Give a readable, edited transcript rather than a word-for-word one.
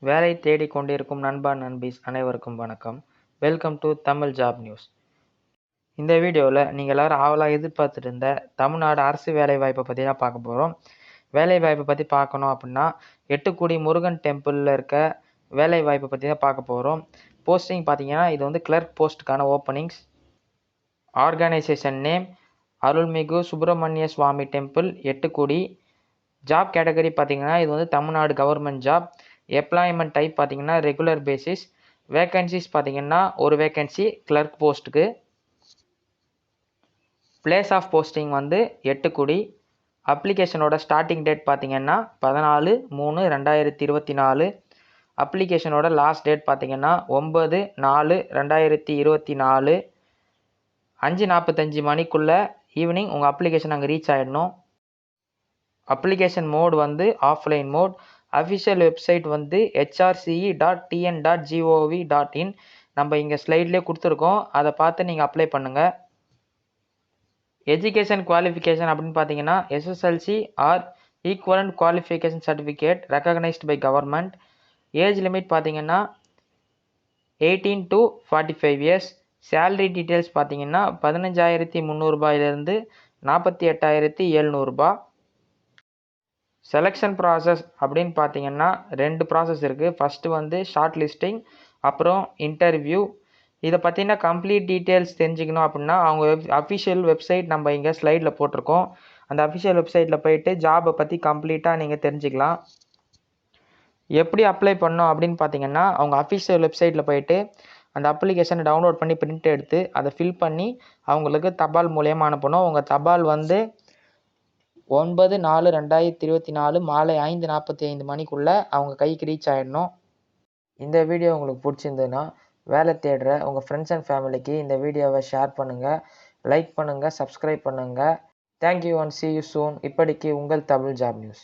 வேலை தேடிக் கொண்டிருக்கும் நண்பா நண்பீஸ் அனைவருக்கும் வணக்கம். Welcome to Tamil job news. இந்த வீடியோவில் நீங்கள் எல்லோரும் ஆவலாக எதிர்பார்த்துட்டு இருந்த தமிழ்நாடு அரசு வேலைவாய்ப்பை பற்றி தான் பார்க்க போகிறோம். வேலைவாய்ப்பை பற்றி பார்க்கணும் அப்படின்னா எட்டுக்குடி முருகன் டெம்பிளில் இருக்க வேலைவாய்ப்பை பற்றி தான் பார்க்க போகிறோம். போஸ்டிங் பார்த்தீங்கன்னா இது வந்து கிளர்க் போஸ்ட்டுக்கான ஓப்பனிங்ஸ். ஆர்கனைசேஷன் நேம் அருள்மிகு சுப்பிரமணிய சுவாமி டெம்பிள் எட்டுக்குடி. ஜாப் கேட்டகரி பார்த்தீங்கன்னா இது வந்து Tamil Nadu government job. Employment type பார்த்தீங்கன்னா ரெகுலர் பேசிஸ். வேகன்சிஸ் பார்த்தீங்கன்னா ஒரு வேகன்சி கிளர்க் போஸ்ட்டுக்கு. பிளேஸ் ஆஃப் போஸ்டிங் வந்து எட்டுக்குடி. அப்ளிகேஷனோட ஸ்டார்டிங் டேட் பார்த்தீங்கன்னா 14/3/2024. அப்ளிகேஷனோட லாஸ்ட் டேட் பார்த்தீங்கன்னா 9/4/2024. 5:45 மணிக்குள்ளே ஈவினிங் உங்கள் அப்ளிகேஷன் அங்கே ரீச் ஆகிடணும். அப்ளிகேஷன் மோட் வந்து ஆஃப்லைன் மோட். அஃபிஷியல் வெப்சைட் வந்து hrce.tn.gov.in. நம்ம இங்கே ஸ்லைட்லேயே கொடுத்துருக்கோம், அதை பார்த்து நீங்கள் அப்ளை பண்ணுங்கள். எஜுகேஷன் குவாலிஃபிகேஷன் அப்படின்னு பார்த்தீங்கன்னா SSLC or equivalent qualification certificate recognised by government. Age limit பார்த்தீங்கன்னா 18 to 45 இயர்ஸ். சேலரி டீட்டெயில்ஸ் பார்த்தீங்கன்னா 15,300 ரூபாயிலிருந்து 48,700 ரூபாய். செலெக்ஷன் ப்ராசஸ் அப்படின்னு பார்த்தீங்கன்னா 2 ப்ராசஸ் இருக்குது. ஃபஸ்ட்டு வந்து ஷார்ட் லிஸ்டிங், அப்புறம் இன்டர்வியூ. இதை பற்றின கம்ப்ளீட் டீட்டெயில்ஸ் தெரிஞ்சுக்கணும் அப்படின்னா அவங்க அஃபிஷியல் வெப்சைட் நம்ம இங்கே ஸ்லைடில் போட்டிருக்கோம். அந்த அஃபிஷியல் வெப்சைட்டில் போயிட்டு ஜாபை பற்றி கம்ப்ளீட்டாக நீங்கள் தெரிஞ்சுக்கலாம். எப்படி அப்ளை பண்ணோம் அப்படின்னு பார்த்தீங்கன்னா அவங்க அஃபிஷியல் வெப்சைட்டில் போயிட்டு அந்த அப்ளிகேஷனை டவுன்லோட் பண்ணி பிரிண்ட் எடுத்து அதை ஃபில் பண்ணி அவங்களுக்கு தபால் மூலியமாக அனுப்பணும். உங்கள் தபால் வந்து 9/4/2024 மாலை 5:45 மணிக்குள்ளே அவங்க கைக்கு ரீச் ஆகிடணும். இந்த வீடியோ உங்களுக்கு பிடிச்சிருந்ததுன்னா வேலை தேடுற உங்கள் ஃப்ரெண்ட்ஸ் அண்ட் ஃபேமிலிக்கு இந்த வீடியோவை ஷேர் பண்ணுங்கள், லைக் பண்ணுங்கள், சப்ஸ்கிரைப் பண்ணுங்கள். Thank you and see you soon. இப்படிக்கு உங்கள் தமிழ் ஜாப் நியூஸ்.